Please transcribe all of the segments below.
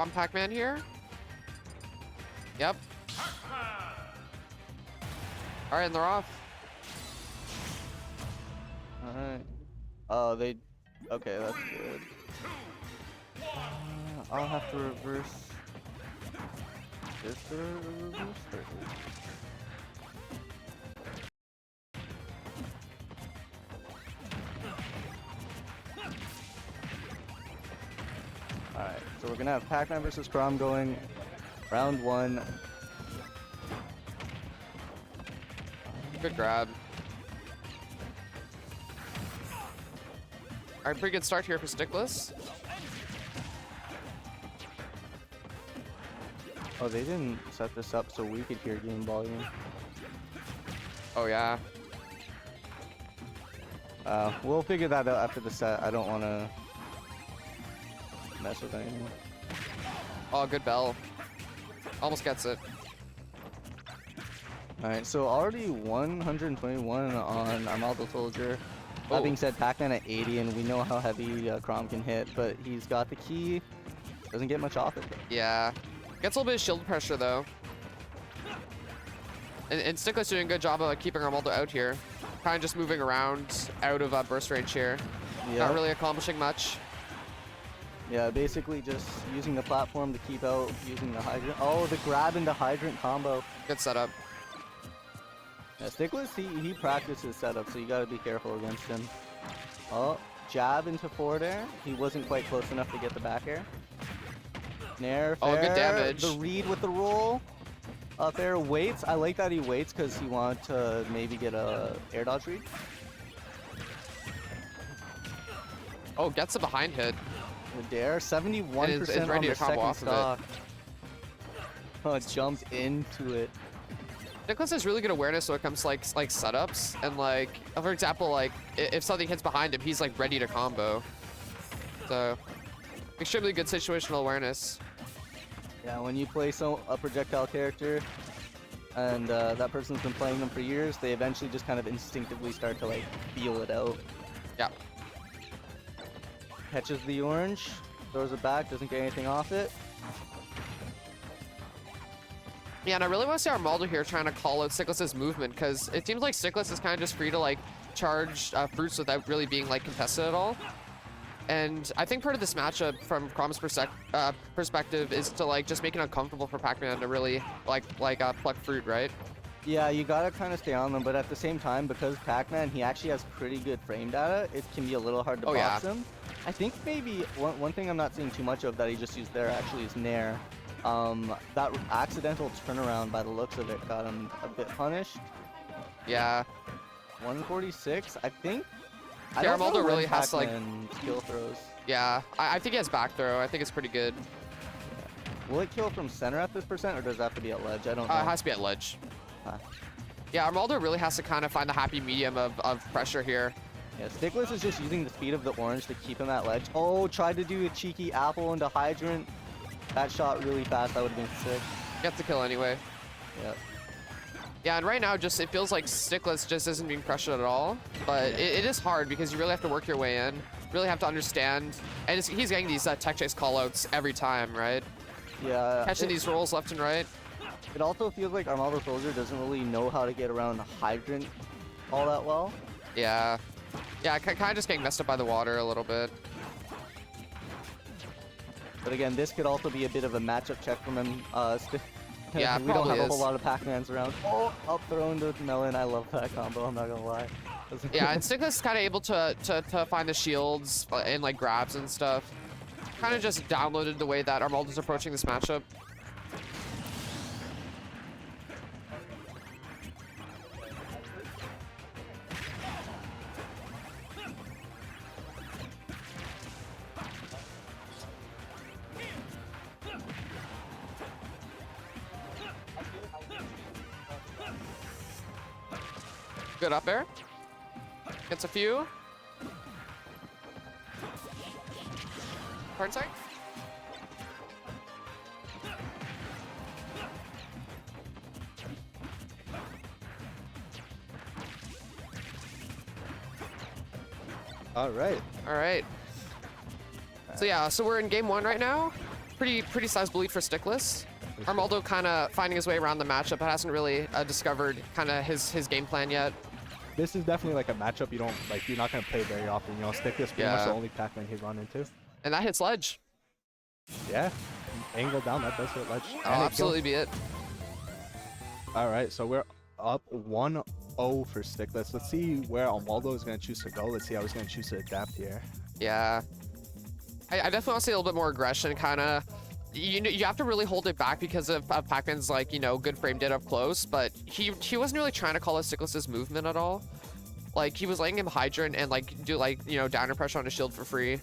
On Pac-Man here. Yep. All right, and they're off. All right. Oh, they. Okay, that's good. I'll have to reverse. Is there a reverse? There is. Alright, so we're gonna have Pac-Man versus Chrom going round 1. Good grab. All right, pretty good start here for Stickless. Oh, they didn't set this up so we could hear game volume. Oh yeah. We'll figure that out after the set. I don't want to mess with anything. Oh, good bell. Almost gets it. Alright, so already 121 on ArmaldoSoldier. That Oh. being said, Pac-Man at 80, and we know how heavy Chrom can hit, but he's got the key. Doesn't get much off it. Yeah. Gets a little bit of shield pressure though. And Stickless doing a good job of keeping Armaldo out here. Kind of just moving around out of burst range here. Yeah. Not really accomplishing much. Yeah, basically just using the platform to keep out, using the hydrant. Oh, the grab into hydrant combo. Good setup. Yeah, Stickless, he practices setup, so you gotta be careful against him. Oh, jab into forward air. He wasn't quite close enough to get the back air. Nair, Oh, good fair. damage. The read with the roll. Up air waits. I like that he waits because he wanted to maybe get a air dodge read. Oh, gets a behind hit. The dare, 71% It's on ready the to combo second off of it. stock. Oh, jumped into it. Stickless has really good awareness when it comes to like setups and like, for example, like if something hits behind him, he's like ready to combo. So extremely good situational awareness. Yeah, when you play a projectile character and that person's been playing them for years, they eventually just kind of instinctively start to like feel it out. Yeah. Catches the orange, throws it back, doesn't get anything off it. Yeah, and I really want to see Armaldo here trying to call out Stickless's movement, because it seems like Stickless is kind of just free to like charge fruits without really being like contested at all. And I think part of this matchup from Chrom's perspective is to like just make it uncomfortable for Pac-Man to really pluck fruit, right? Yeah, you gotta kind of stay on them, but at the same time, because Pac-Man, he actually has pretty good frame data, it can be a little hard to box him. I think maybe one thing I'm not seeing too much of that he just used there actually is Nair. That accidental turnaround, by the looks of it, got him a bit punished. Yeah. 146, I think. Yeah, Armaldo really has to like skill throws. Yeah, I think he has back throw. I think it's pretty good. Will it kill from center at this percent, or does it have to be at ledge? I don't know. It has to be at ledge. Yeah, Armaldo really has to kind of find the happy medium of pressure here. Yeah, Stickless is just using the speed of the orange to keep him at ledge. Oh, tried to do a cheeky apple into hydrant. That shot really fast. That would have been sick. Gets the kill anyway. Yep. Yeah, and right now just it feels like Stickless just isn't being pressured at all. But it is hard because you really have to work your way in. Really have to understand. And he's getting these tech chase callouts every time, right? Yeah. Catching these rolls left and right. It also feels like ArmaldoSoldier doesn't really know how to get around hydrant all that well. Yeah. Yeah, kind of just getting messed up by the water a little bit. But again, this could also be a bit of a matchup check from him. Yeah, we don't have a whole is. lot of Pac-Mans around. Oh, up thrown to Melon. I love that combo. I'm not gonna lie. Yeah, and Stickless is kind of able to find the shields and like grabs and stuff. Kind of just downloaded the way that Armaldo's approaching this matchup. Good up air. Gets a few. Pardon, sorry? All right. All right. So yeah, so we're in game 1 right now. pretty sizable lead for Stickless. Armaldo kind of finding his way around the matchup, but hasn't really discovered kind of his game plan yet. This is definitely like a matchup you're not gonna play very often. You know, Stickless pretty much the only Pac-Man he'd run into. And that hits ledge. Yeah, angle down, that does hit ledge. Oh, absolutely be it. All right, so we're up 1-0 for Stickless. Let's see where Armaldo is gonna choose to go. Let's see how he's gonna choose to adapt here. Yeah, I definitely want to see a little bit more aggression, kind of. You have to really hold it back because of Pac-Man's like, good frame data up close, but he wasn't really trying to call out Stickless's movement at all. Like, he was letting him hydrant and like do like, downer pressure on his shield for free.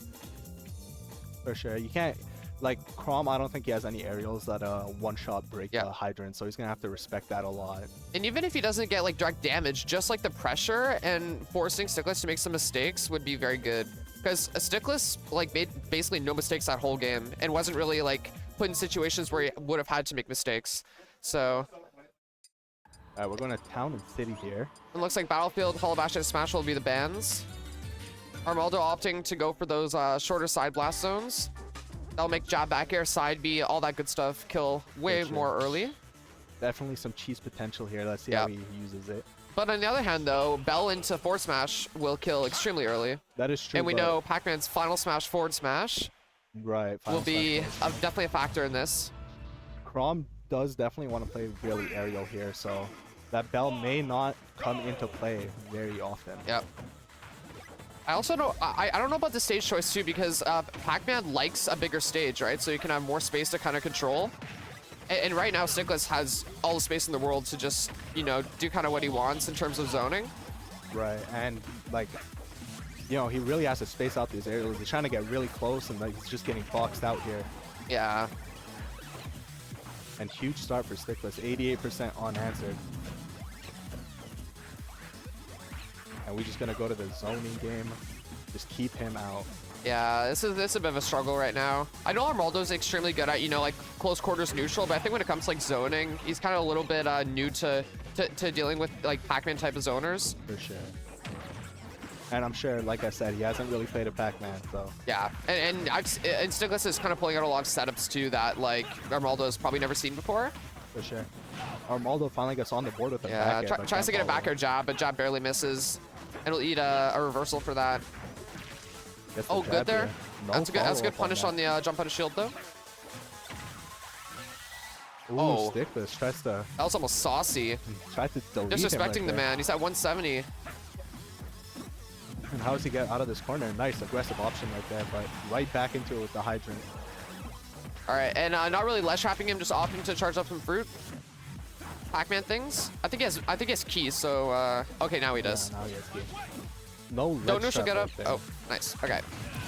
For sure. You can't, like, Chrom, I don't think he has any aerials that one-shot break the hydrant, so he's gonna have to respect that a lot. And even if he doesn't get like direct damage, just like the pressure and forcing Stickless to make some mistakes would be very good. Because Stickless like made basically no mistakes that whole game and wasn't really like put in situations where he would have had to make mistakes. So we're going to Town and City here. It looks like Battlefield, Hollow Bash, and Smash will be the bans. Armaldo opting to go for those shorter side blast zones. That'll make jab back air, side B, all that good stuff kill way more early. Definitely some cheese potential here. Let's see how he uses it. But on the other hand, though, Bell into forward smash will kill extremely early. That is true. And we know Pac-Man's final smash forward smash will be definitely a factor in this. Chrom does definitely want to play really aerial here, so that Bell may not come into play very often. Yep. I also don't. I don't know about the stage choice too, because Pac-Man likes a bigger stage, right? So you can have more space to kind of control. And right now, Stickless has all the space in the world to just, do kind of what he wants in terms of zoning. Right, and like, he really has to space out these areas. He's trying to get really close, and like he's just getting boxed out here. Yeah. And huge start for Stickless, 88% unanswered. And we're just gonna go to the zoning game, just keep him out. Yeah, this is a bit of a struggle right now. I know Armaldo's extremely good at, like close quarters neutral, but I think when it comes to like zoning, he's kind of a little bit new to dealing with like Pac-Man type of zoners. For sure. And I'm sure, like I said, he hasn't really played a Pac-Man, so. Yeah, and Stickless is kind of pulling out a lot of setups too that like Armaldo's probably never seen before. For sure. Armaldo finally gets on the board with a back air. Tries to get a back air jab, but jab barely misses. And he'll eat a reversal for that. Oh, good there. No, that's a good punish on the jump out of shield though. Ooh, Stickless tries to. That was almost saucy. Tried to delete disrespecting the man. He's at 170. And how does he get out of this corner? Nice aggressive option right there, but right back into it with the hydrant. All right, and not really ledge trapping him, just opting to charge up some fruit. Pac-Man things. I think he has keys. So okay, now he does. Yeah, now he has keys. No ledge Don't neutral get up. Right Oh, nice. Okay.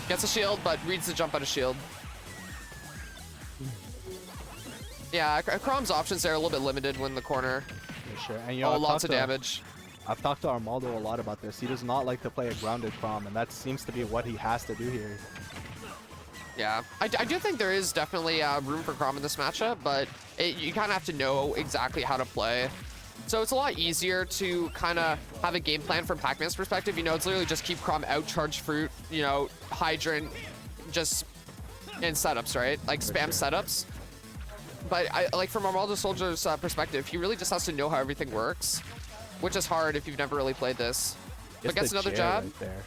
Gets a shield, but reads the jump out of shield. Yeah, Chrom's options there are a little bit limited when in the corner. For sure. And lots of damage. I've talked to Armaldo a lot about this. He does not like to play a grounded Chrom, and that seems to be what he has to do here. Yeah, I do think there is definitely room for Chrom in this matchup, but you kind of have to know exactly how to play. So it's a lot easier to kind of have a game plan from Pac-Man's perspective. It's literally just keep Chrom out, charge fruit, hydrant, just in setups, right? Like spam setups. But like from ArmaldoSoldier's perspective, he really just has to know how everything works, which is hard if you've never really played this. But gets another jab. Right there.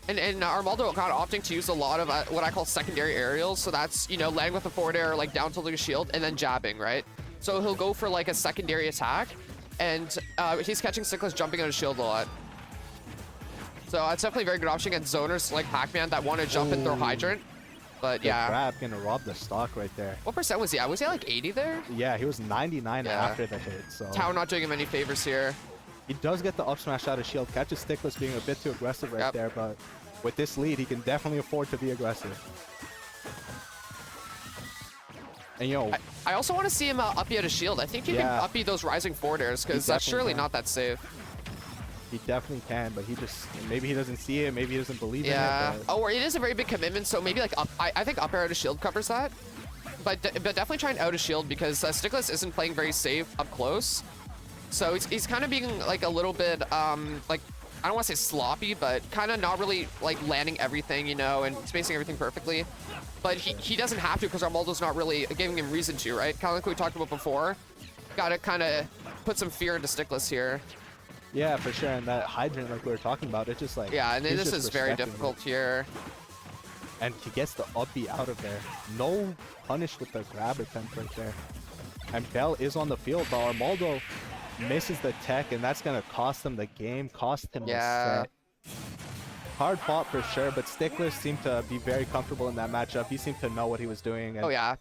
And Armaldo kind of opting to use a lot of what I call secondary aerials. So that's, landing with a forward air, like down tilting a shield, and then jabbing, right? So he'll go for like a secondary attack, and he's catching Stickless jumping on his shield a lot. So it's definitely a very good option against zoners like Pac-Man that want to jump and throw hydrant. But yeah. Grab gonna rob the stock right there. What percent was he at? Was he at like 80 there? Yeah, he was 99 after the hit. So Tao not doing him any favors here. He does get the up smash out of shield. Catches Stickless being a bit too aggressive right there, but with this lead, he can definitely afford to be aggressive. And I also want to see him up out of shield. I think you can up those rising forward airs because that's surely not that safe. He definitely can, but maybe he doesn't see it, maybe he doesn't believe in it. But... Oh, or it is a very big commitment, so maybe like I think up air out of shield covers that. But definitely trying out of shield because Stickless isn't playing very safe up close. So he's kind of being like a little bit like I don't want to say sloppy, but kind of not really like landing everything, you know, and spacing everything perfectly. But he doesn't have to because Armaldo's not really giving him reason to, right? Kind of like we talked about before. Got to kind of put some fear into Stickless here. Yeah, for sure. And that hydrant, like we were talking about, it just like yeah, and then he's this is very respecting difficult it. here. And he gets the up B out of there. No punish with the grab attempt right there. And Bell is on the field, but Armaldo misses the tech, and that's gonna cost him the game, cost him the set. Hard fought for sure, but Stickless seemed to be very comfortable in that matchup. He seemed to know what he was doing. And oh yeah,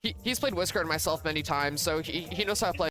he's played Whisker and myself many times, so he knows how to play